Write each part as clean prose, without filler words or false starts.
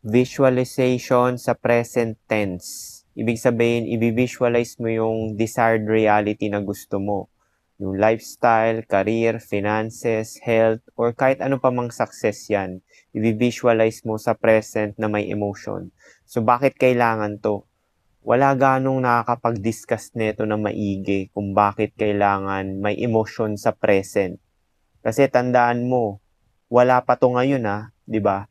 Visualization sa present tense. Ibig sabihin, i-visualize mo yung desired reality na gusto mo. Yung lifestyle, career, finances, health, or kahit ano pa mang success yan. I-visualize mo sa present na may emotion. So, bakit kailangan to? Wala ganong nakakapag-discuss nito na maigi kung bakit kailangan may emotion sa present. Kasi tandaan mo, wala pa to ngayon di ba?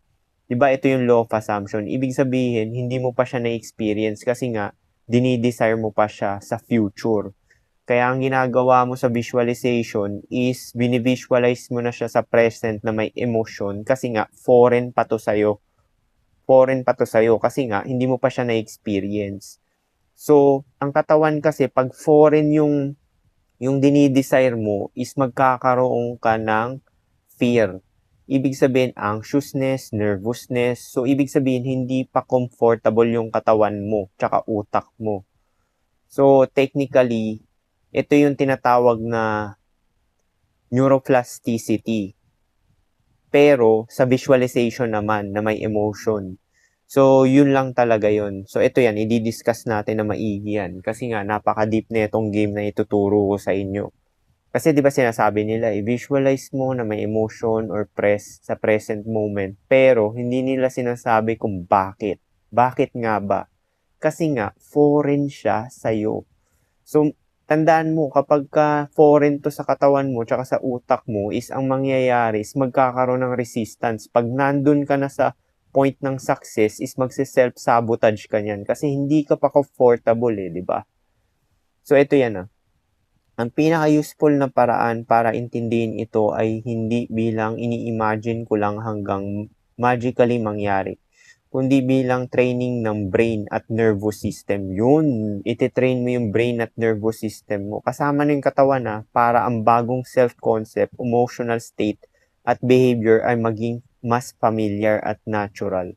'Di ba ito yung law of assumption? Ibig sabihin, hindi mo pa siya na-experience kasi nga, dinidesire mo pa siya sa future. Kaya ang ginagawa mo sa visualization is, binivisualize mo na siya sa present na may emotion kasi nga, foreign pa to sa'yo. Foreign pa to sa'yo kasi nga, hindi mo pa siya na-experience. So, ang katawan kasi, pag foreign yung dinidesire mo, is magkakaroon ka ng fear. Ibig sabihin, anxiousness, nervousness. So, ibig sabihin, hindi pa comfortable yung katawan mo, tsaka utak mo. So, technically, ito yung tinatawag na neuroplasticity. Pero, sa visualization naman, na may emotion. So, yun lang talaga yun. So, ito yan, i-discuss natin na maigi yan. Kasi nga, napaka-deep na itong game na ituturo ko sa inyo. Kasi 'di ba sinasabi nila, i-visualize mo na may emotion or sa present moment, pero hindi nila sinasabi kung bakit. Bakit nga ba? Kasi nga foreign siya sa iyo. So tandaan mo, kapag ka foreign to sa katawan mo tsaka sa utak mo, is ang mangyayari is magkakaroon ng resistance. Pag nandun ka na sa point ng success, is magse-self-sabotage ka niyan kasi hindi ka pa comfortable di ba? So ito yan Ang pinaka-useful na paraan para intindihin ito ay hindi bilang ini-imagine ko lang hanggang magically mangyari, kundi bilang training ng brain at nervous system. Yun, ititrain mo yung brain at nervous system mo. Kasama na yung katawan para ang bagong self-concept, emotional state, at behavior ay maging mas familiar at natural.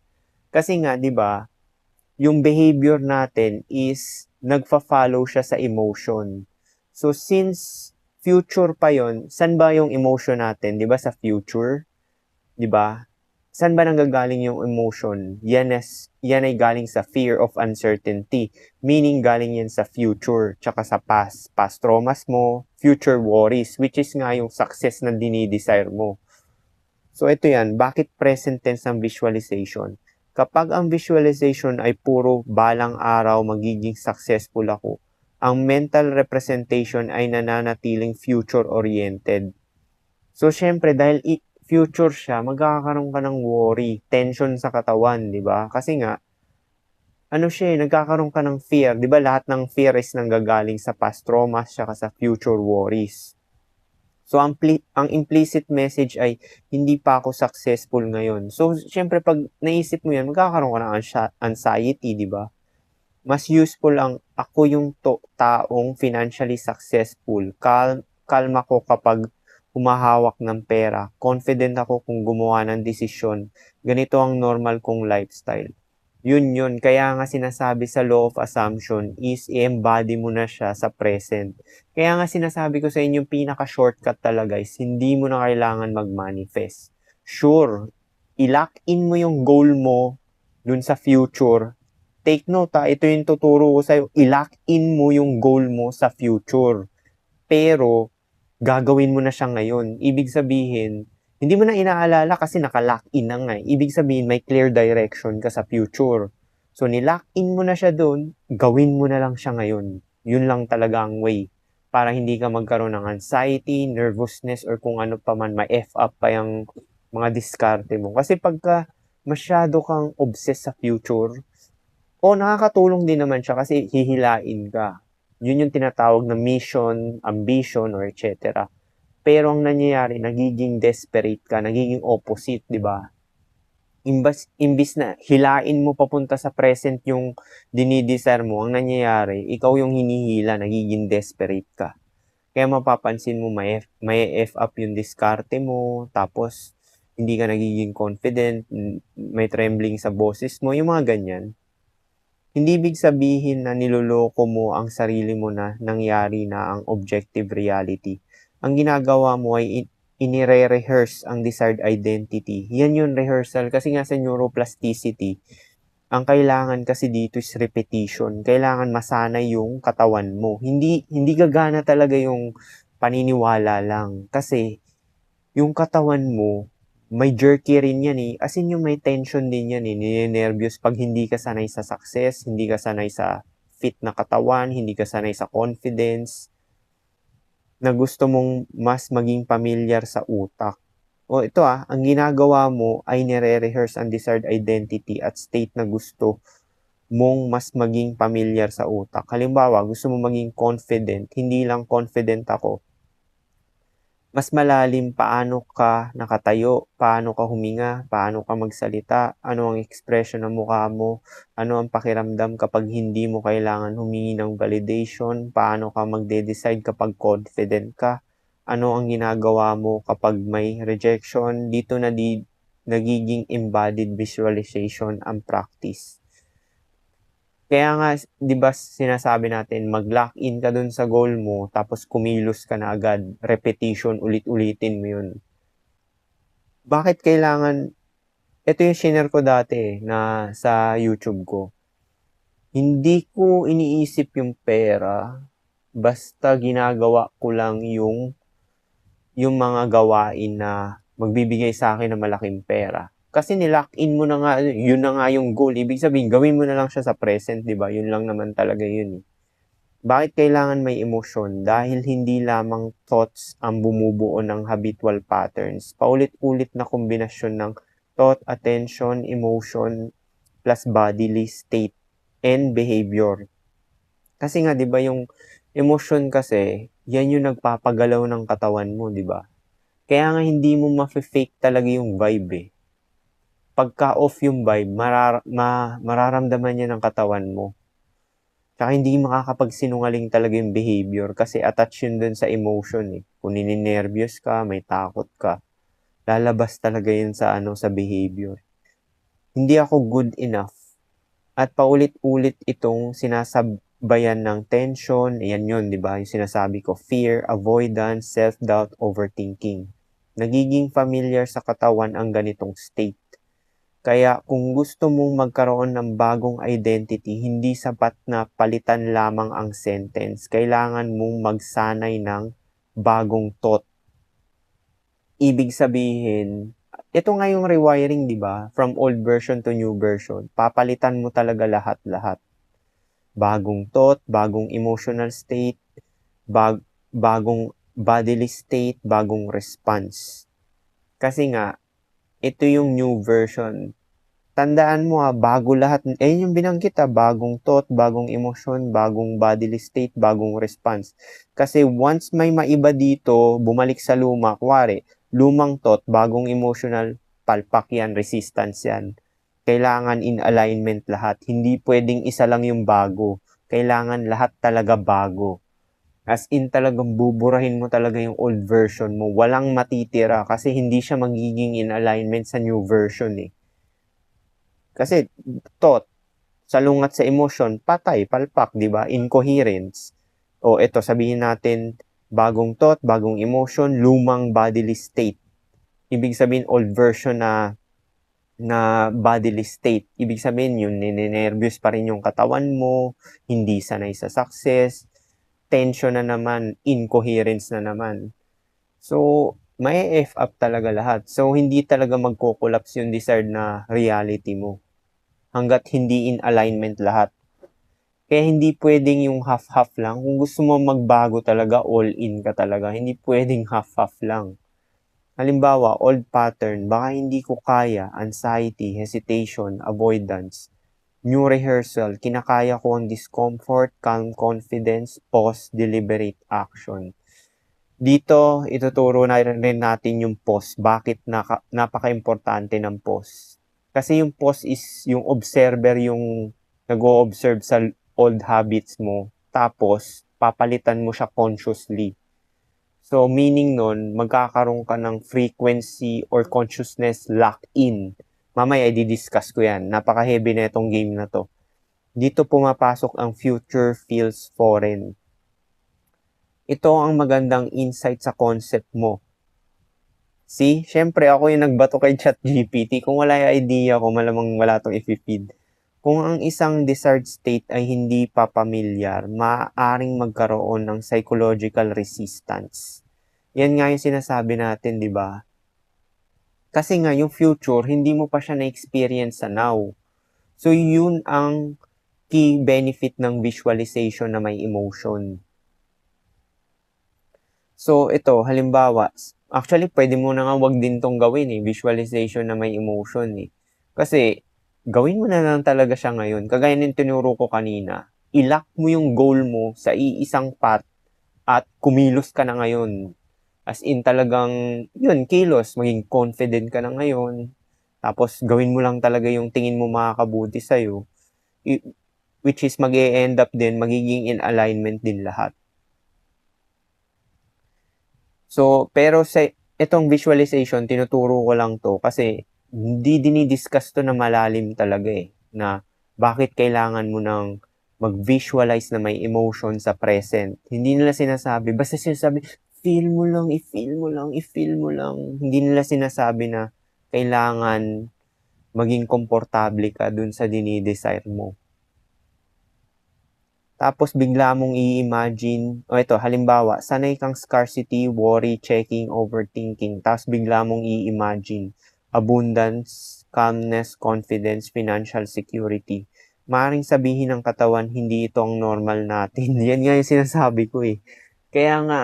Kasi nga, di ba, yung behavior natin is nagfa-follow siya sa emotion. So, since future pa yon, saan ba yung emotion natin? 'Di ba sa future? 'Di ba? Saan ba nanggagaling yung emotion? Yan ay galing sa fear of uncertainty. Meaning, galing yan sa future, tsaka sa past. Past traumas mo, future worries, which is nga yung success na dinidesire mo. So, ito yan. Bakit present tense ang visualization? Kapag ang visualization ay puro balang araw magiging successful ako, ang mental representation ay nananatiling future-oriented. So, syempre, dahil future siya, magkakaroon ka ng worry, tension sa katawan, di ba? Kasi nga, nagkakaroon ka ng fear. Di ba lahat ng fear is nanggagaling sa past traumas saka sa future worries. So, ang implicit message ay, hindi pa ako successful ngayon. So, syempre, pag naisip mo yan, magkakaroon ka ng anxiety, di ba? Mas useful ang ako yung taong financially successful. Kalma ko kapag humahawak ng pera. Confident ako kung gumawa ng desisyon. Ganito ang normal kong lifestyle. Yun. Kaya nga sinasabi sa law of assumption is i-embody mo na siya sa present. Kaya nga sinasabi ko sa inyo, yung pinaka-shortcut talaga is hindi mo na kailangan mag-manifest. Sure, i-lock in mo yung goal mo dun sa future. Take note ito yung tuturo ko sa'yo, i-lock in mo yung goal mo sa future. Pero, gagawin mo na siya ngayon. Ibig sabihin, hindi mo na inaalala kasi naka-lock in na nga. Ibig sabihin, may clear direction ka sa future. So, ni-lock in mo na siya doon, gawin mo na lang siya ngayon. Yun lang talaga ang way. Para hindi ka magkaroon ng anxiety, nervousness, or kung ano pa man, ma-F up pa yung mga diskarte mo. Kasi pagka masyado kang obsessed sa future, nakakatulong din naman siya kasi hihilain ka. Yun yung tinatawag na mission, ambition, or etc. Pero ang nangyayari, nagiging desperate ka, nagiging opposite, di ba? Imbis na hilain mo papunta sa present yung dinidesire mo, ang nangyayari, ikaw yung hinihila, nagiging desperate ka. Kaya mapapansin mo, may F up yung diskarte mo, tapos hindi ka nagiging confident, may trembling sa boses mo, yung mga ganyan. Hindi ibig sabihin na niloloko mo ang sarili mo na nangyari na ang objective reality. Ang ginagawa mo ay inire-rehearse ang desired identity. Yan yung rehearsal kasi nga sa neuroplasticity, ang kailangan kasi dito is repetition. Kailangan masanay yung katawan mo. Hindi gagana talaga yung paniniwala lang kasi yung katawan mo may jerky rin yan eh. As in yung may tension din yan eh. Ninenervyos pag hindi ka sanay sa success, hindi ka sanay sa fit na katawan, hindi ka sanay sa confidence, na gusto mong mas maging pamilyar sa utak. O ito ang ginagawa mo ay nire-rehearse ang desired identity at state na gusto mong mas maging pamilyar sa utak. Halimbawa, gusto mong maging confident, hindi lang confident ako. Mas malalim paano ka nakatayo, paano ka huminga, paano ka magsalita, ano ang expression ng mukha mo, ano ang pakiramdam kapag hindi mo kailangan humingi ng validation, paano ka magde-decide kapag confident ka, ano ang ginagawa mo kapag may rejection. Dito na nagiging embodied visualization ang practice. Kaya nga, di ba sinasabi natin, mag-lock in ka dun sa goal mo, tapos kumilos ka na agad. Repetition, ulit-ulitin mo yun. Bakit kailangan, ito yung share ko dati na sa YouTube ko. Hindi ko iniisip yung pera, basta ginagawa ko lang yung mga gawain na magbibigay sa akin ng malaking pera. Kasi nilock in mo na nga, yun na nga yung goal. Ibig sabihin, gawin mo na lang siya sa present, di ba? Yun lang naman talaga yun. Bakit kailangan may emosyon? Dahil hindi lamang thoughts ang bumubuo ng habitual patterns. Paulit-ulit na kombinasyon ng thought, attention, emotion, plus bodily state and behavior. Kasi nga, di ba, yung emotion kasi, yan yung nagpapagalaw ng katawan mo, di ba? Kaya nga hindi mo ma-fake talaga yung vibe eh. Pagka off yung vibe, mararamdaman niya ng katawan mo. Tsaka hindi makakapagsinungaling talaga yung behavior kasi attached yun dun sa emotion eh. Kung nininervyos ka, may takot ka, lalabas talaga yun sa sa behavior. Hindi ako good enough. At paulit-ulit itong sinasabayan ng tension, yan yun, di ba? Yung sinasabi ko, fear, avoidance, self-doubt, overthinking. Nagiging familiar sa katawan ang ganitong state. Kaya kung gusto mong magkaroon ng bagong identity, hindi sapat na palitan lamang ang sentence. Kailangan mong magsanay ng bagong thought. Ibig sabihin, ito nga yung rewiring, di ba? From old version to new version. Papalitan mo talaga lahat-lahat. Bagong thought, bagong emotional state, bagong bodily state, bagong response. Kasi nga, ito yung new version. Tandaan mo bago lahat. Yung binanggit bagong thought, bagong emosyon, bagong bodily state, bagong response. Kasi once may maiba dito, bumalik sa luma, kuwari, lumang thought, bagong emotional, palpak yan, resistance yan. Kailangan in alignment lahat. Hindi pwedeng isa lang yung bago. Kailangan lahat talaga bago. As in talagang buburahin mo talaga yung old version mo. Walang matitira kasi hindi siya magiging in alignment sa new version eh. Kasi thought, salungat sa emotion, patay, palpak, di ba? Incoherence. O ito, sabihin natin, bagong thought, bagong emotion, lumang bodily state. Ibig sabihin, old version na bodily state. Ibig sabihin, yun, ninenervyos pa rin yung katawan mo, hindi sanay sa success, tension na naman, incoherence na naman. So, may F up talaga lahat. So, hindi talaga magko-collapse yung desired na reality mo hanggat hindi in alignment lahat. Kaya hindi pwedeng yung half-half lang. Kung gusto mo magbago talaga, all-in ka talaga. Hindi pwedeng half-half lang. Halimbawa, old pattern, baka hindi ko kaya, anxiety, hesitation, avoidance. New rehearsal, kinakaya ko ang discomfort, calm confidence, pause, deliberate action. Dito, ituturo na rin natin yung pause. Bakit napaka-importante ng pause? Kasi yung pause is yung observer, yung nag-o-observe sa old habits mo. Tapos, papalitan mo siya consciously. So, meaning nun, magkakaroon ka ng frequency or consciousness lock-in. Mamaya, i-discuss ko yan. Napaka-heavy na itong game na to. Dito pumapasok ang future feels foreign. Ito ang magandang insight sa concept mo. See, syempre ako yung nagbato kay ChatGPT. Kung wala yung idea ko, malamang wala tong i-feed. Kung ang isang desired state ay hindi pa pamilyar, maaaring magkaroon ng psychological resistance. Yan nga yung sinasabi natin, di ba? Kasi nga, yung future, hindi mo pa siya na-experience sa now. So, yun ang key benefit ng visualization na may emotion. So, ito, halimbawa, actually, pwede mo na nga wag din tong gawin visualization na may emotion Kasi, gawin mo na lang talaga siya ngayon. Kagaya ng tinuro ko kanina, ilock mo yung goal mo sa iisang path at kumilos ka na ngayon. As in talagang, yun, kilos, maging confident ka na ngayon. Tapos, gawin mo lang talaga yung tingin mo makakabuti sa'yo. Which is mag-e-end up din, magiging in alignment din lahat. So, pero sa itong visualization, tinuturo ko lang to kasi hindi dinidiscuss to na malalim talaga na bakit kailangan mo nang mag-visualize na may emotion sa present. Hindi nila sinasabi, basta sinasabi, feel mo lang, i-feel mo lang, i-feel mo lang. Hindi nila sinasabi na kailangan maging komportable ka dun sa dinidesire mo. Tapos bigla mong i-imagine, ito, halimbawa, sanay kang scarcity, worry, checking, overthinking, tapos bigla mong i-imagine abundance, calmness, confidence, financial security. Maaring sabihin ng katawan, hindi ito ang normal natin. Yan nga yung sinasabi ko Kaya nga,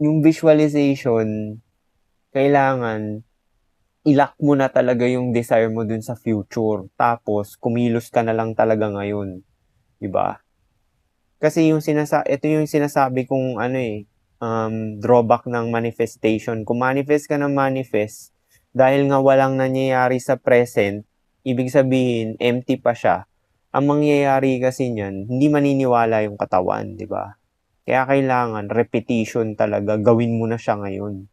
yung visualization, kailangan ilock mo na talaga yung desire mo dun sa future. Tapos, kumilos ka na lang talaga ngayon. Diba? Kasi ito yung sinasabi kong drawback ng manifestation. Kung manifest ka ng manifest, dahil nga walang nangyayari sa present, ibig sabihin, empty pa siya. Ang mangyayari kasi niyan, hindi maniniwala yung katawan, di ba? Kaya kailangan, repetition talaga, gawin mo na siya ngayon.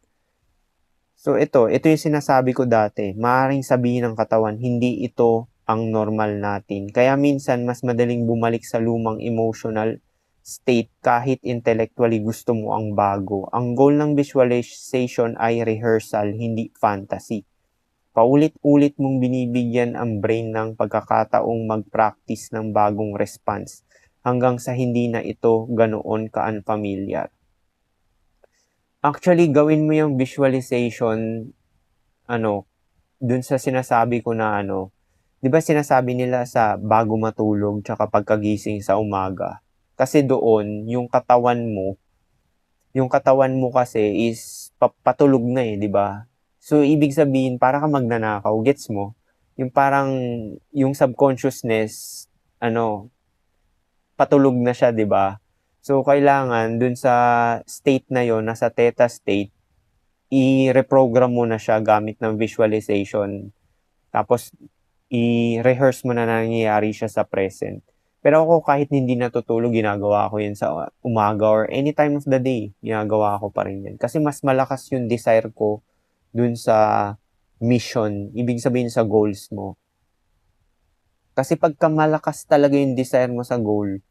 So ito yung sinasabi ko dati, maaaring sabihin ng katawan, hindi ito ang normal natin. Kaya minsan, mas madaling bumalik sa lumang emotional state kahit intellectually gusto mo ang bago. Ang goal ng visualization ay rehearsal, hindi fantasy. Paulit-ulit mong binibigyan ang brain ng pagkakataong mag-practice ng bagong response hanggang sa hindi na ito ganoon ka-unfamiliar. Actually, gawin mo yung visualization, dun sa sinasabi ko na di ba sinasabi nila sa bago matulog tsaka pagkagising sa umaga? Kasi doon, yung katawan mo kasi is patulog na di ba? So, ibig sabihin, para ka magnanakaw, gets mo? Yung parang, yung subconsciousness, patulog na siya, di ba? So, kailangan dun sa state na yon, nasa theta state, i-reprogram mo na siya gamit ng visualization. Tapos, i-rehearse mo na nangyayari siya sa present. Pero ako kahit hindi natutulog, ginagawa ko yun sa umaga or any time of the day, ginagawa ko pa rin yan. Kasi mas malakas yung desire ko dun sa mission, ibig sabihin sa goals mo. Kasi pagka malakas talaga yung desire mo sa goal,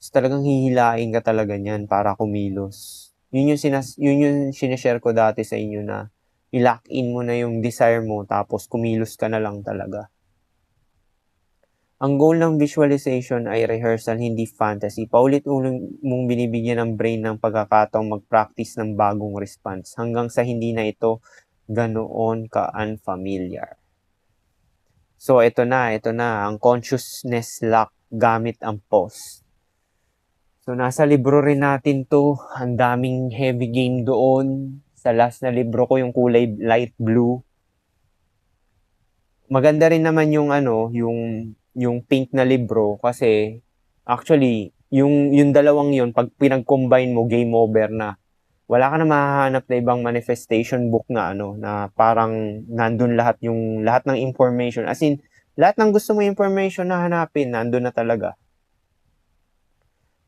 talagang hihilain ka talaga niyan para kumilos. Yun yung sinishare ko dati sa inyo na i-lock in mo na yung desire mo tapos kumilos ka na lang talaga. Ang goal ng visualization ay rehearsal, hindi fantasy. Paulit-ulit mong binibigyan ng brain ng pagkakataong mag-practice ng bagong response hanggang sa hindi na ito ganoon ka-unfamiliar. So, ito na, ang consciousness lock gamit ang pause. So, nasa libro rin natin to. Ang daming heavy game doon. Sa last na libro ko, yung kulay light blue. Maganda rin naman yung pink na libro kasi actually, yung dalawang yun, pag pinag-combine mo, game over na. Wala ka na mahahanap na ibang manifestation book na na parang nandun lahat ng information. As in, lahat ng gusto mo information na hanapin, nandun na talaga.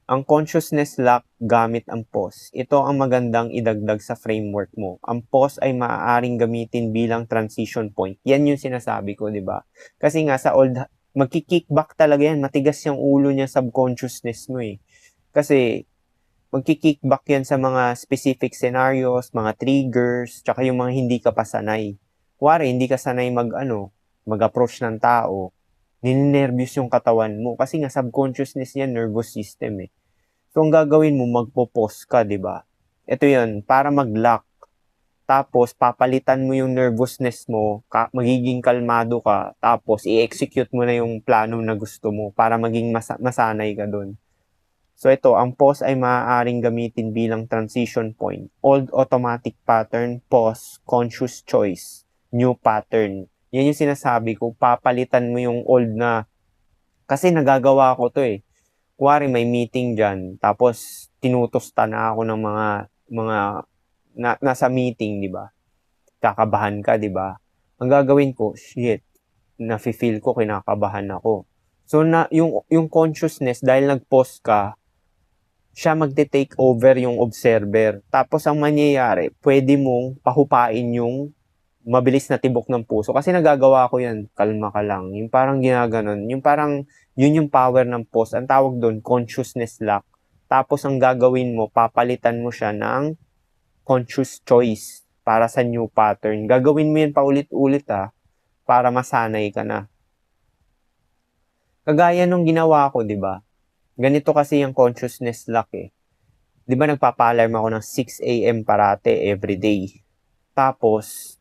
Ang consciousness lock gamit ang pause. Ito ang magandang idagdag sa framework mo. Ang pause ay maaaring gamitin bilang transition point. Yan yung sinasabi ko, di ba? Kasi nga sa old, magki-kickback talaga yan. Matigas yung ulo niya, subconsciousness mo Kasi magki-kickback yan sa mga specific scenarios, mga triggers, tsaka yung mga hindi ka pa sanay. Kuwari, hindi ka sanay mag-approach ng tao, ninenervyos yung katawan mo kasi nga subconsciousness yan, nervous system eh. So, ang gagawin mo, magpo-pause ka, di ba? Ito yun, para mag-lock. Tapos, papalitan mo yung nervousness mo, magiging kalmado ka, tapos, i-execute mo na yung plano na gusto mo para maging masanay ka dun. So, ito, ang pause ay maaaring gamitin bilang transition point. Old automatic pattern, pause, conscious choice, new pattern. Yan yung sinasabi ko, papalitan mo yung old na, kasi nagagawa ko to eh. Kuwari may meeting dyan, tapos tinutusta na ako ng mga nasa meeting, di ba? Kakabahan ka, di ba? Ang gagawin ko, shit, nafe-feel ko, kinakabahan ako. So, yung consciousness, dahil nag-pause ka, siya magte-take over yung observer. Tapos, ang mangyayari, pwede mong pahupain yung mabilis na tibok ng puso. Kasi nagagawa ko yan, kalma ka lang. Yung parang ginaganon. Yung parang, yun yung power ng pause. Ang tawag doon, consciousness lock. Tapos, ang gagawin mo, papalitan mo siya ng conscious choice para sa new pattern. Gagawin mo yun paulit-ulit para masanay ka na. Kagaya nung ginawa ko, di ba? Ganito kasi yung consciousness lock eh. Di ba nagpapa-alarm ako ng 6 a.m. parate everyday. Tapos,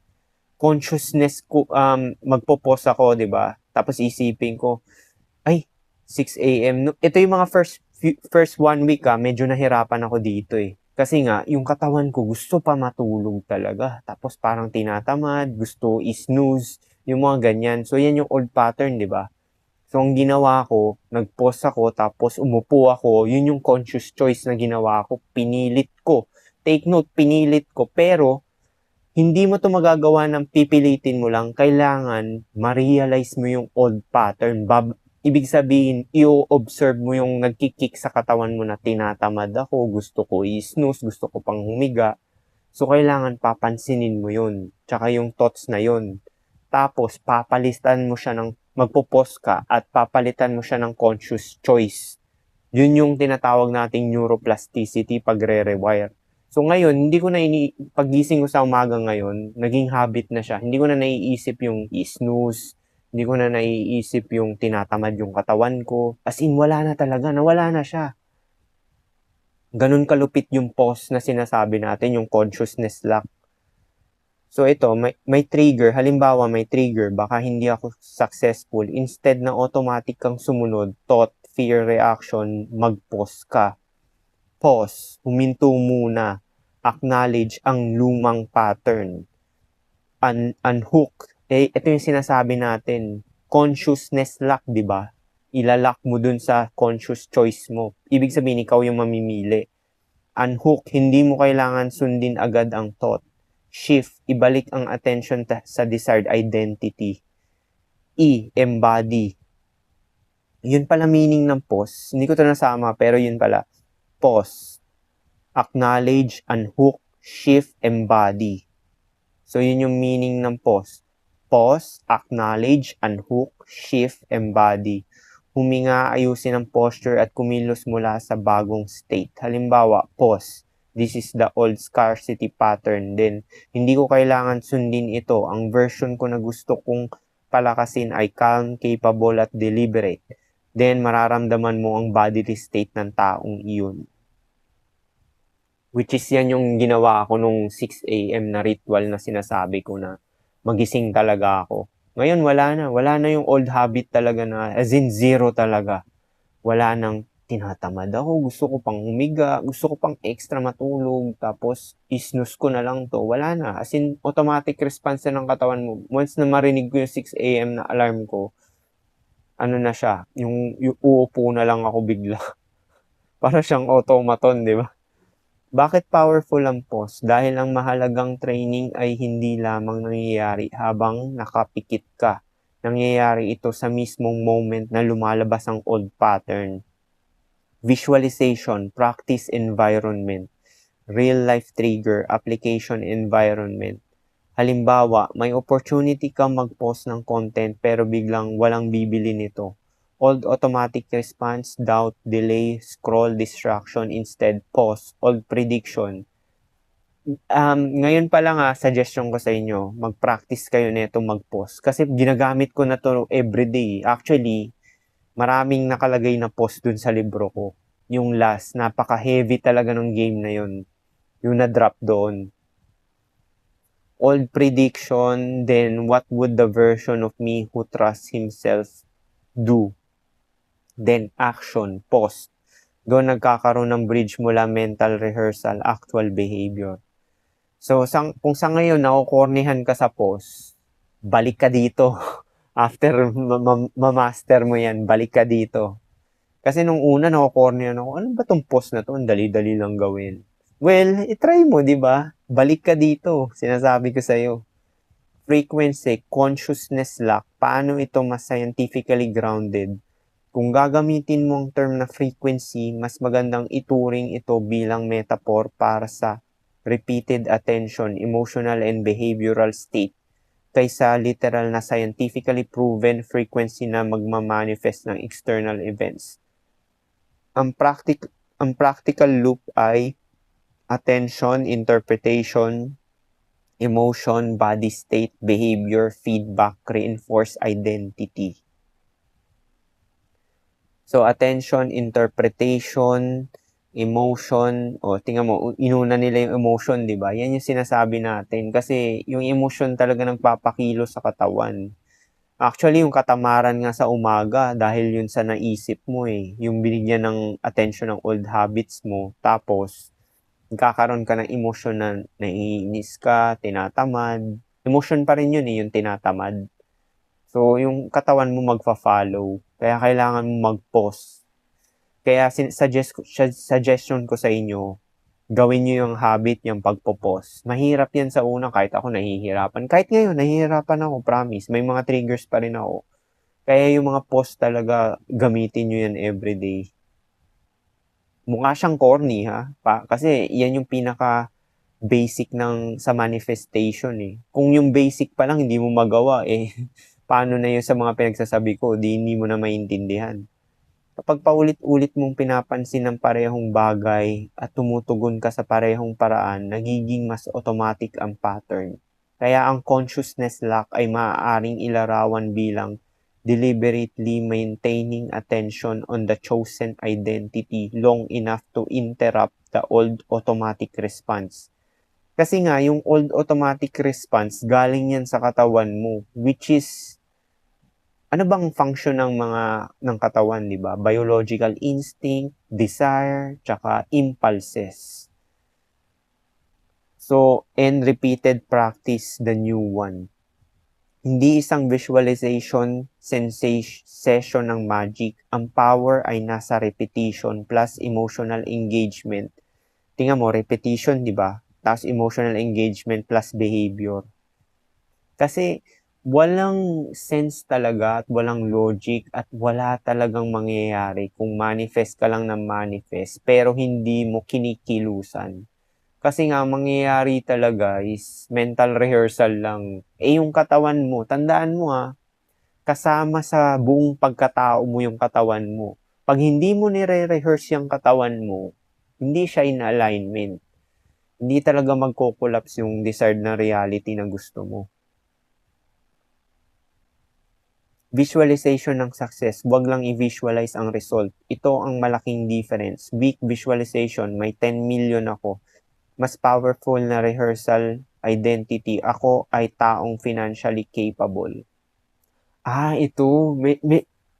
consciousness ko, magpo-pause ako, di ba? Tapos isipin ko, ay, 6 a.m. Ito yung mga first 1 week medyo nahirapan ako dito eh. Kasi nga, yung katawan ko gusto pa matulog talaga. Tapos parang tinatamad, gusto i-snooze, yung mga ganyan. So, yan yung old pattern, di ba? So, ang ginawa ko, nag-pause ako, tapos umupo ako. Yun yung conscious choice na ginawa ko. Pinilit ko. Take note, pinilit ko. Pero, hindi mo to magagawa ng pipilitin mo lang. Kailangan ma-realize mo yung old pattern. Ibig sabihin, i-observe mo yung nagkikik sa katawan mo na tinatamad ako, gusto ko i-snooze, gusto ko pang humiga. So, kailangan papansinin mo yun. Tsaka yung thoughts na yun. Tapos, papalitan mo siya magpo-pause ka at papalitan mo siya ng conscious choice. Yun yung tinatawag nating neuroplasticity pag re-rewire. So ngayon, hindi ko na paggising ko sa umaga ngayon, naging habit na siya. Hindi ko na naiisip yung i-snooze, hindi ko na naiisip yung tinatamad yung katawan ko. As in, wala na talaga, nawala na siya. Ganun kalupit yung pause na sinasabi natin, yung consciousness lock. So ito, may trigger. Halimbawa, may trigger. Baka hindi ako successful. Instead na automatic kang sumunod, thought, fear, reaction, mag-pause ka. Pause. Huminto muna. Acknowledge ang lumang pattern. Unhook. Ito yung sinasabi natin. Consciousness lock, di ba? Ilalock mo dun sa conscious choice mo. Ibig sabihin, ikaw yung mamimili. Unhook. Hindi mo kailangan sundin agad ang thought. Shift, ibalik ang attention sa desired identity. Embody. Yun pala meaning ng pause. Hindi ko ito nasama, pero yun pala. Pause. Acknowledge, unhook, shift, embody. So, yun yung meaning ng pause. Pause, acknowledge, unhook, shift, embody. Huminga, ayusin ang posture at kumilos mula sa bagong state. Halimbawa, pause. This is the old scarcity pattern din. Hindi ko kailangan sundin ito. Ang version ko na gusto kong palakasin ay calm, capable, at deliberate. Then, mararamdaman mo ang bodily state ng taong iyon. Which is yan yung ginawa ko nung 6 a.m. na ritual na sinasabi ko na magising talaga ako. Ngayon, wala na. Wala na yung old habit talaga na, as in zero talaga. Wala nang tinatamad ako, gusto ko pang humiga, gusto ko pang extra matulog, tapos isnooze ko na lang to. Wala na. As in, automatic response na ng katawan mo. Once na marinig ko yung 6 a.m. na alarm ko, ano na siya, yung uupo na lang ako bigla. Para siyang automaton, di ba? Bakit powerful ang pause? Dahil ang mahalagang training ay hindi lamang nangyayari habang nakapikit ka. Nangyayari ito sa mismong moment na lumalabas ang old pattern. Visualization, practice environment, real-life trigger, application environment. Halimbawa, may opportunity kang mag-post ng content pero biglang walang bibili nito. Old automatic response, doubt, delay, scroll, distraction, instead, pause, old prediction. Ngayon pa lang suggestion ko sa inyo, mag-practice kayo nito mag-pause. Kasi ginagamit ko na to everyday. Actually, maraming nakalagay na pause dun sa libro ko. Yung last, napaka-heavy talaga ng game na yun. Yung na-drop doon. Old prediction, then what would the version of me who trusts himself do? Then action, pause. Doon nagkakaroon ng bridge mula mental rehearsal, actual behavior. So, kung sa ngayon nakukornihan ka sa pause, balik ka dito. After ma-master mo yan, balik ka dito. Kasi nung una nakukornihan ako, ano ba tong pause na to? Ang dali-dali lang gawin. Well, itry mo, di ba? Balik ka dito. Sinasabi ko sa'yo. Frequency, consciousness lock. Paano ito mas scientifically grounded? Kung gagamitin mo ang term na frequency, mas magandang ituring ito bilang metaphor para sa repeated attention, emotional and behavioral state kaysa literal na scientifically proven frequency na magmamanifest ng external events. Ang practical loop ay attention, interpretation, emotion, body state, behavior, feedback, reinforce identity. So, attention, interpretation, emotion, tingnan mo, inuna nila yung emotion, di ba? Yan yung sinasabi natin. Kasi yung emotion talaga nagpapakilo sa katawan. Actually, yung katamaran nga sa umaga, dahil yun sa naisip mo yung binigyan ng attention ng old habits mo, tapos, nagkakaroon ka ng emotion na naiinis ka, tinatamad. Emotion pa rin yun yung tinatamad. So, yung katawan mo magfa-follow. Kaya kailangan mo mag-pause. Kaya suggestion ko sa inyo, gawin nyo yung habit, yung pagpo-pause. Mahirap yan sa una, kahit ako nahihirapan. Kahit ngayon, nahihirapan ako, promise. May mga triggers pa rin ako. Kaya yung mga pause talaga, gamitin nyo yan everyday. Mukha siyang corny, kasi yan yung pinaka basic sa manifestation Kung yung basic pa lang hindi mo magawa paano na yun sa mga pinagsasabi ko, hindi mo na maintindihan. Kapag paulit-ulit mong pinapansin ng parehong bagay at tumutugon ka sa parehong paraan, nagiging mas automatic ang pattern. Kaya ang consciousness lock ay maaaring ilarawan bilang deliberately maintaining attention on the chosen identity long enough to interrupt the old automatic response. Kasi nga, yung old automatic response, galing yan sa katawan mo, which is ano bang function ng katawan, di ba? Biological instinct, desire, tsaka impulses. So, and repeated practice, the new one. Hindi isang visualization session ng magic. Ang power ay nasa repetition plus emotional engagement. Tingnan mo, repetition, di ba? Tapos emotional engagement plus behavior. Kasi, walang sense talaga at walang logic at wala talagang mangyayari kung manifest ka lang ng manifest pero hindi mo kinikilusan. Kasi nga, mangyayari talaga is mental rehearsal lang. Yung katawan mo, tandaan mo kasama sa buong pagkatao mo yung katawan mo. Pag hindi mo nire-rehearse yung katawan mo, hindi siya in alignment. Hindi talaga magko-collapse yung desired na reality na gusto mo. Visualization ng success, wag lang i-visualize ang result. Ito ang malaking difference. Weak visualization, may 10 million ako. Mas powerful na rehearsal identity, ako ay taong financially capable. Ito,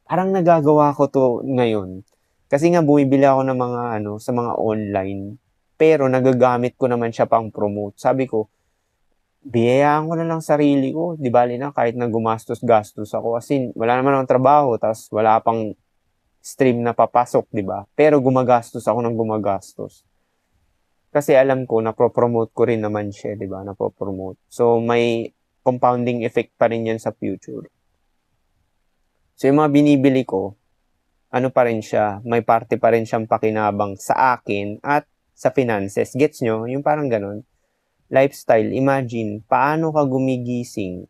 parang nagagawa ko to ngayon. Kasi nga bumibili ako ng mga sa mga online, pero nagagamit ko naman siya pang promote. Sabi ko, biyayaan ko na lang sarili ko. Di bali na kahit na gumastos-gastos ako. Kasi wala naman akong trabaho, tapos wala pang stream na papasok, di ba? Pero gumagastos ako ng gumagastos. Kasi alam ko, napopromote ko rin naman siya, di ba? Napopromote. So, may compounding effect pa rin yan sa future. So, yung mga binibili ko, ano pa rin siya, may parte pa rin siyang pakinabang sa akin at sa finances. Gets nyo? Yung parang ganun. Lifestyle, imagine, paano ka gumigising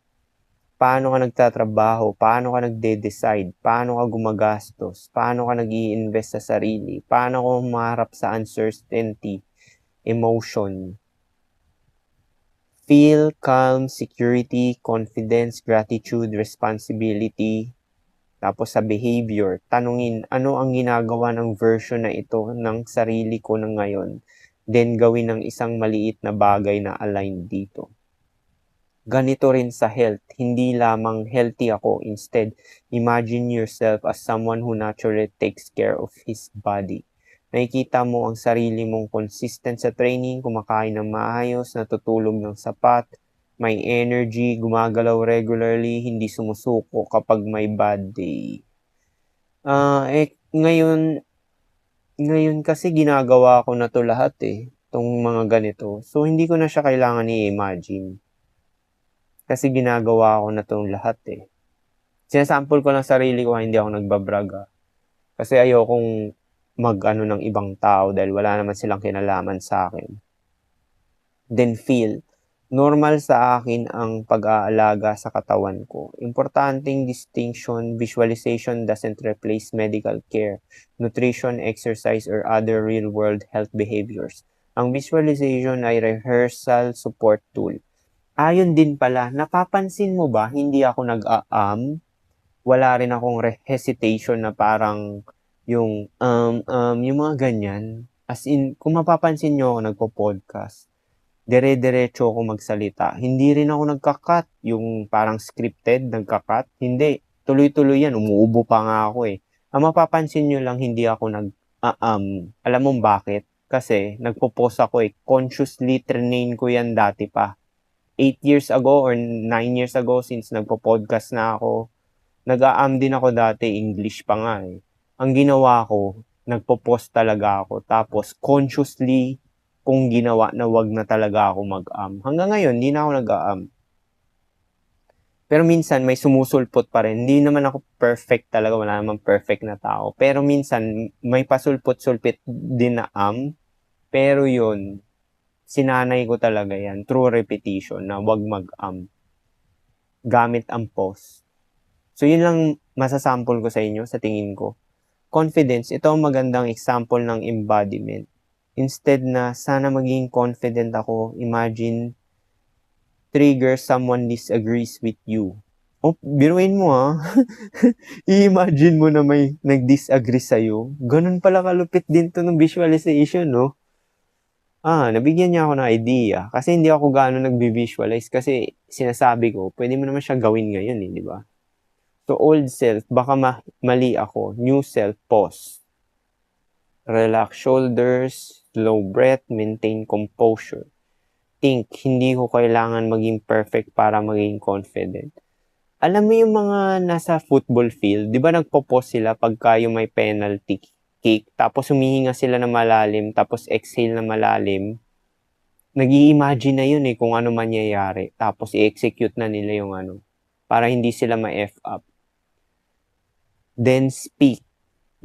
Paano ka nagtatrabaho? Paano ka nagde-decide? Paano ka gumagastos? Paano ka nag-i-invest sa sarili? Paano ka humarap sa uncertainty, emotion? Feel calm, security, confidence, gratitude, responsibility. Tapos sa behavior, tanungin ano ang ginagawa ng version na ito ng sarili ko na ngayon. Then gawin ng isang maliit na bagay na aligned dito. Ganito rin sa health, hindi lamang healthy ako. Instead, imagine yourself as someone who naturally takes care of his body. Nakikita mo ang sarili mong consistent sa training, kumakain ng maayos, natutulog ng sapat, may energy, gumagalaw regularly, hindi sumusuko kapag may bad day. Ngayon kasi ginagawa ko na to lahat itong mga ganito. So, hindi ko na siya kailangan i-imagine. Kasi ginagawa ko na itong lahat Sinasample ko lang sarili ko, hindi ako nagbabrag Kasi ayokong mag-ano ng ibang tao dahil wala naman silang kinalaman sa akin. Then feel, normal sa akin ang pag-aalaga sa katawan ko. Importanteng distinction, visualization doesn't replace medical care, nutrition, exercise, or other real-world health behaviors. Ang visualization ay rehearsal support tool. Ayon din pala, napapansin mo ba, hindi ako wala rin akong hesitation na parang yung mga ganyan. As in, kung mapapansin nyo ako nagpo-podcast, dire-diretso ako magsalita. Hindi rin ako nagka-cut, yung parang scripted, nagka-cut. Hindi, tuloy-tuloy yan, umuubo pa nga ako Ang mapapansin nyo lang, hindi ako alam mo bakit? Kasi nagpo-post ako consciously train ko yan dati pa. 8 years ago or 9 years ago since nagpo-podcast na ako, nag-a-am din ako dati, English pa nga Ang ginawa ko, nagpo-post talaga ako. Tapos consciously kung ginawa na wag na talaga ako mag-am. Hanggang ngayon, hindi na ako nag-a-am. Pero minsan may sumusulpot pa rin. Hindi naman ako perfect talaga, wala namang perfect na tao. Pero minsan may pasulpot-sulpit din na am. Pero yun, sinanay ko talaga yan through repetition na wag mag-am gamit ang pause. So yun lang masasample ko sa inyo sa tingin ko. Confidence, ito ang magandang example ng embodiment. Instead na sana maging confident ako, imagine trigger someone disagrees with you. Biruin mo I-imagine mo na may nag-disagree sa'yo. Ganun pala kalupit din to ng visualization, no? Nabigyan niya ako ng idea. Kasi hindi ako gaano nagbi-visualize. Kasi sinasabi ko, pwede mo naman siya gawin ngayon di ba? So, old self, baka mali ako. New self, pause. Relax shoulders, slow breath, maintain composure. Think, hindi ko kailangan maging perfect para maging confident. Alam mo yung mga nasa football field, di ba nagpo-pause sila pagka yung may penalty kick, tapos humihinga sila na malalim, tapos exhale na malalim. Nag-i-imagine na yun kung ano mangyayari, tapos i-execute na nila yung para hindi sila ma-F up. Then speak.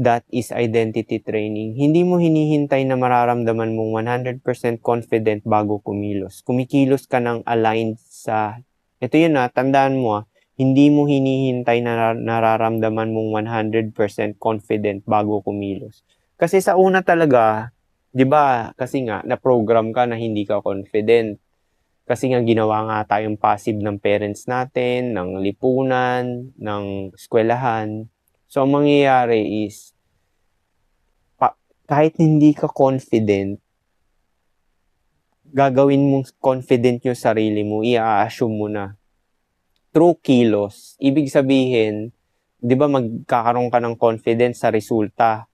That is identity training. Hindi mo hinihintay na mararamdaman mong 100% confident bago kumilos. Kumikilos ka ng aligned sa, ito yun tandaan mo hindi mo hinihintay na nararamdaman mong 100% confident bago kumilos. Kasi sa una talaga, di ba, kasi nga, na-program ka na hindi ka confident. Kasi nga ginawa nga tayong passive ng parents natin, ng lipunan, ng eskwelahan. So, ang mangyayari is, kahit hindi ka confident, gagawin mong confident yung sarili mo, i-assume mo na. Through kilos, ibig sabihin, di ba magkakaroon ka ng confidence sa resulta.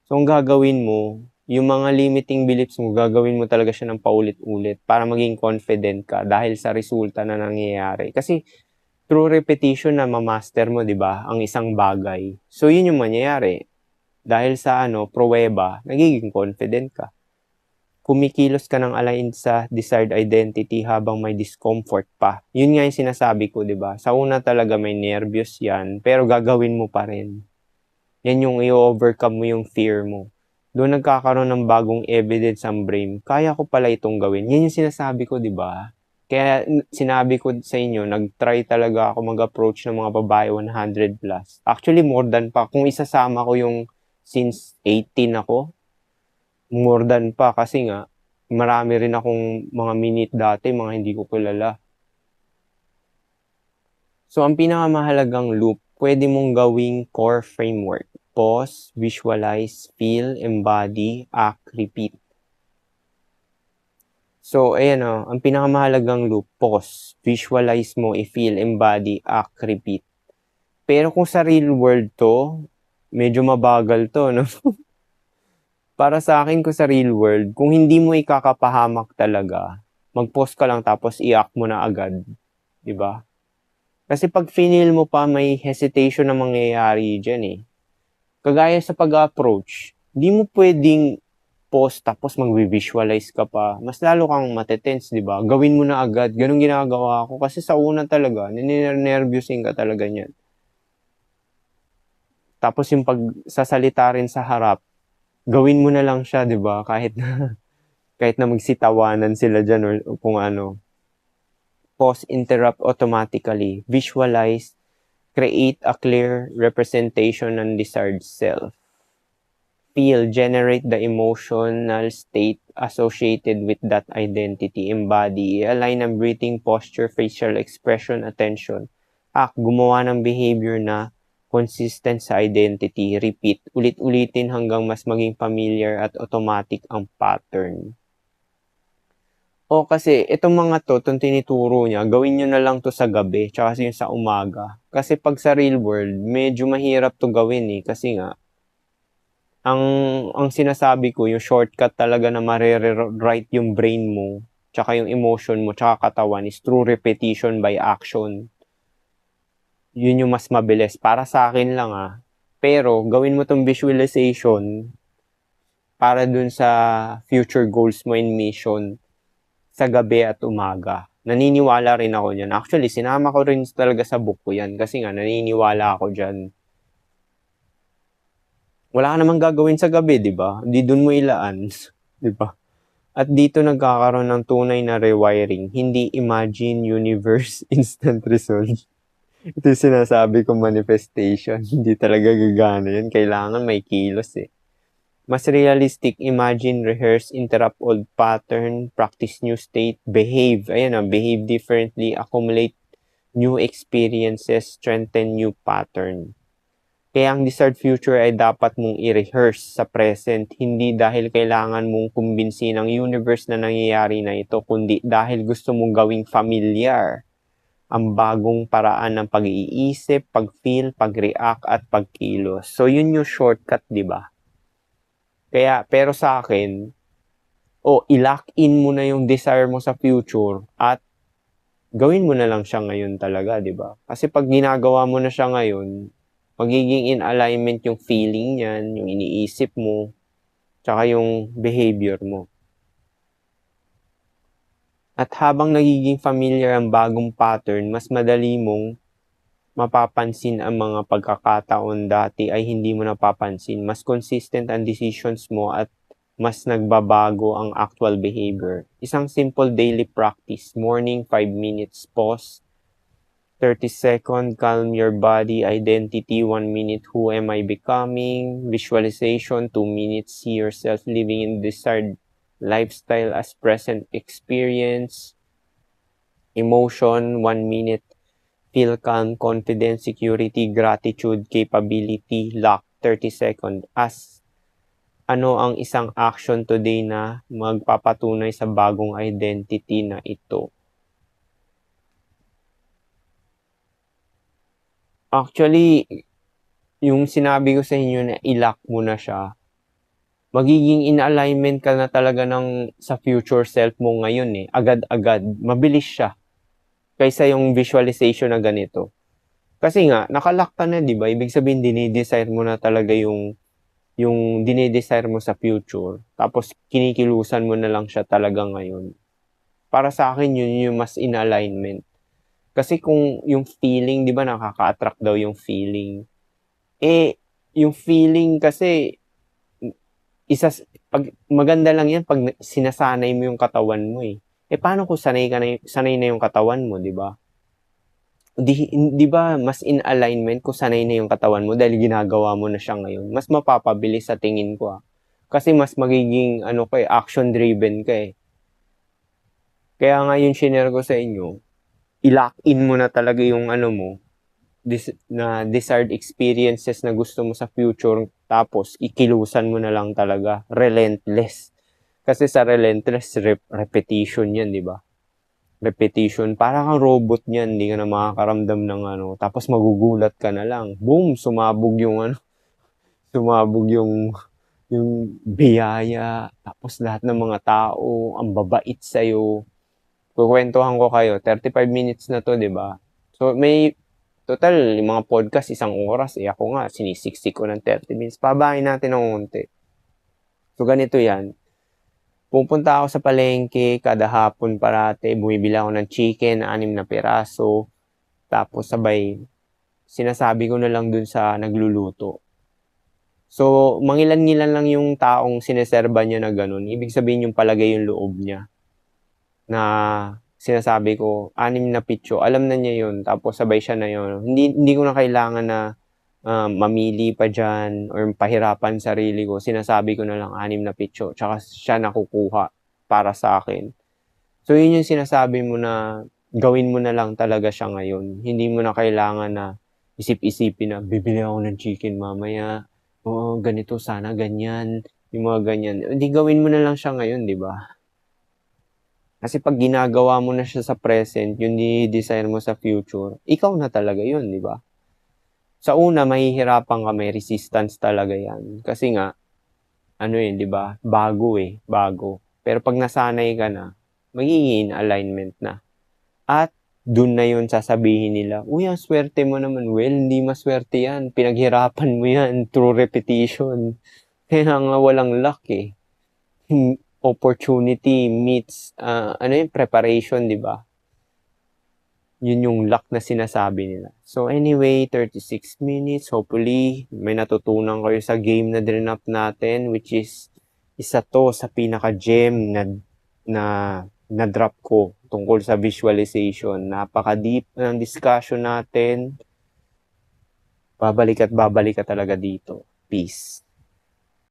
So, ang gagawin mo, yung mga limiting beliefs mo, gagawin mo talaga siya ng paulit-ulit para maging confident ka dahil sa resulta na nangyayari. Kasi, through repetition na mamaster mo, di ba, ang isang bagay. So, yun yung mangyayari. Dahil sa pruweba, nagiging confident ka. Kumikilos ka ng aligned sa desired identity habang may discomfort pa. Yun nga yung sinasabi ko, di ba? Sa una talaga may nervous yan, pero gagawin mo pa rin. Yan yung i-overcome mo yung fear mo. Doon nagkakaroon ng bagong evidence ang brain. Kaya ko pala itong gawin. Yan yung sinasabi ko, di ba? Kaya sinabi ko sa inyo, nag-try talaga ako mag-approach ng mga babae 100 plus. Actually, more than pa. Kung isasama ko yung since 18 ako, more than pa kasi nga, marami rin akong mga minute dati, mga hindi ko kilala. So, ang pinakamahalagang loop, pwede mong gawing core framework. Pause, visualize, feel, embody, act, repeat. So, ayan o, ang pinakamahalagang loop, pause, visualize mo, i-feel, embody, act, repeat. Pero kung sa real world to, medyo mabagal to, no? Para sa akin, kung sa real world, kung hindi mo ikakapahamak talaga, mag-pause ka lang tapos i-act mo na agad. Diba? Kasi pag finil mo pa, may hesitation na mangyayari dyan eh. Kagaya sa pag-approach, di mo pwedeng pause tapos mag-visualize ka pa. Mas lalo kang matetense, di ba? Gawin mo na agad. Ganun ginagawa ko. Kasi sa una talaga, ninervyusin ka talaga niyan. Tapos yung pagsasalita rin sa harap, gawin mo na lang siya, di ba? Kahit na magsitawanan sila dyan or kung ano. Pause, interrupt automatically. Visualize, create a clear representation ng desired self. Feel, generate the emotional state associated with that identity. Embody, align ang breathing, posture, facial expression, attention. Act, gumawa ng behavior na consistent sa identity. Repeat, ulit-ulitin hanggang mas maging familiar at automatic ang pattern. O kasi itong mga itong tinituro niya, gawin nyo na lang to sa gabi, tsaka yung sa umaga. Kasi pag sa real world, medyo mahirap to gawin eh, kasi nga, ang sinasabi ko, yung shortcut talaga na marere-write yung brain mo, tsaka yung emotion mo, tsaka katawan is through repetition by action. Yun yung mas mabilis. Para sa akin lang Pero, gawin mo tong visualization para dun sa future goals mo and mission sa gabi at umaga. Naniniwala rin ako dyan. Actually, sinama ko rin talaga sa book ko yan kasi nga naniniwala ako dyan. Wala ka namang gagawin sa gabi, di ba? Di dun mo ilaan, di ba? At dito nagkakaroon ng tunay na rewiring, hindi imagine, universe, instant result. Ito yung sinasabi kong manifestation. Hindi talaga gagana yan. Kailangan may kilos eh. Mas realistic, imagine, rehearse, interrupt old pattern, practice new state, behave. Ayan behave differently, accumulate new experiences, strengthen new pattern. Kaya ang desired future ay dapat mong i-rehearse sa present, hindi dahil kailangan mong kumbinsin ang universe na nangyayari na ito, kundi dahil gusto mong gawing familiar ang bagong paraan ng pag-iisip, pag-feel, pag-react, at pagkilos. So, yun yung shortcut, di ba? Kaya, pero sa akin, i-lock in mo na yung desire mo sa future at gawin mo na lang siya ngayon talaga, di ba? Kasi pag ginagawa mo na siya ngayon, magiging in alignment yung feeling niyan, yung iniisip mo, tsaka yung behavior mo. At habang nagiging familiar ang bagong pattern, mas madali mong mapapansin ang mga pagkakataon dati ay hindi mo napapansin. Mas consistent ang decisions mo at mas nagbabago ang actual behavior. Isang simple daily practice, morning 5 minutes, pause, 30 seconds, calm your body, identity, 1 minute, who am I becoming, visualization, 2 minutes, see yourself living in desired lifestyle as present experience, emotion, 1 minute, feel calm, confidence, security, gratitude, capability, lock, 30 seconds, as ano ang isang action today na magpapatunay sa bagong identity na ito. Actually, yung sinabi ko sa inyo na i-lock mo na siya, magiging in alignment ka na talaga sa future self mo ngayon eh. Agad-agad. Mabilis siya. Kaysa yung visualization na ganito. Kasi nga, nakalock ka na, di ba? Ibig sabihin, dinidesire mo na talaga yung dinidesire mo sa future. Tapos, kinikilusan mo na lang siya talaga ngayon. Para sa akin, yun yung mas in alignment. Kasi kung yung feeling, di ba, nakaka-attract daw yung feeling. Yung feeling kasi, pag maganda lang yan pag sinasanay mo yung katawan mo eh. paano kung sanay na yung katawan mo, 'di ba? Di ba mas in alignment kung sanay na yung katawan mo dahil ginagawa mo na siya ngayon, mas mapapabilis sa tingin ko, Kasi mas magiging ano ka, action driven ka, eh. Kaya nga yung shinare ko sa inyo, i-lock in mo na talaga yung ano mo, desired experiences na gusto mo sa future, tapos ikilusan mo na lang talaga, relentless. Kasi sa relentless, repetition yan, di ba? Repetition, parang kang robot niyan, hindi ka na makakaramdam ng ano, tapos magugulat ka na lang. Boom, sumabog yung ano, sumabog yung biyaya, tapos lahat ng mga tao, ang babait sa'yo. Kukwentuhan ko kayo, 35 minutes na to, di ba? So, may total, yung mga podcast, 1 oras. Ako nga, sinisiksik ko ng 30 minutes. Pabahin natin ng unti. So, ganito yan. Pupunta ako sa palengke, kada hapon parate, bumibili ako ng chicken, 6 na piraso. Tapos sabay, sinasabi ko na lang dun sa nagluluto. So, mangilan-ngilan lang yung taong sineserba niya na ganun. Ibig sabihin yung palagay yung loob niya. Na sinasabi ko, 6 na pitso, alam na niya yun. Tapos sabay siya na yun. Hindi ko na kailangan na mamili pa dyan or pahirapan sarili ko. Sinasabi ko na lang 6 na pitso. Tsaka siya nakukuha para sa akin. So, yun yung sinasabi mo na gawin mo na lang talaga siya ngayon. Hindi mo na kailangan na isip-isipin na bibili ako ng chicken mamaya. Oo, ganito, sana ganyan. Yung mga ganyan. Hindi, gawin mo na lang siya ngayon, di ba? Kasi pag ginagawa mo na siya sa present, yung di-desire mo sa future, ikaw na talaga yun, di ba? Sa una, mahihirapan ka, may resistance talaga yan. Kasi nga, ano yun, di ba? Bago. Pero pag nasanay ka na, magiging alignment na. At dun na yun sasabihin nila, uy, ang swerte mo naman. Well, hindi maswerte yan. Pinaghirapan mo yan through repetition. Kaya nga walang luck, eh. Opportunity meets, preparation, di ba? Yun yung luck na sinasabi nila. So anyway, 36 minutes. Hopefully, may natutunan kayo sa game na drinap natin, which is isa to sa pinaka-gem na drop ko tungkol sa visualization. Napaka-deep ng discussion natin. Babalik ka talaga dito. Peace.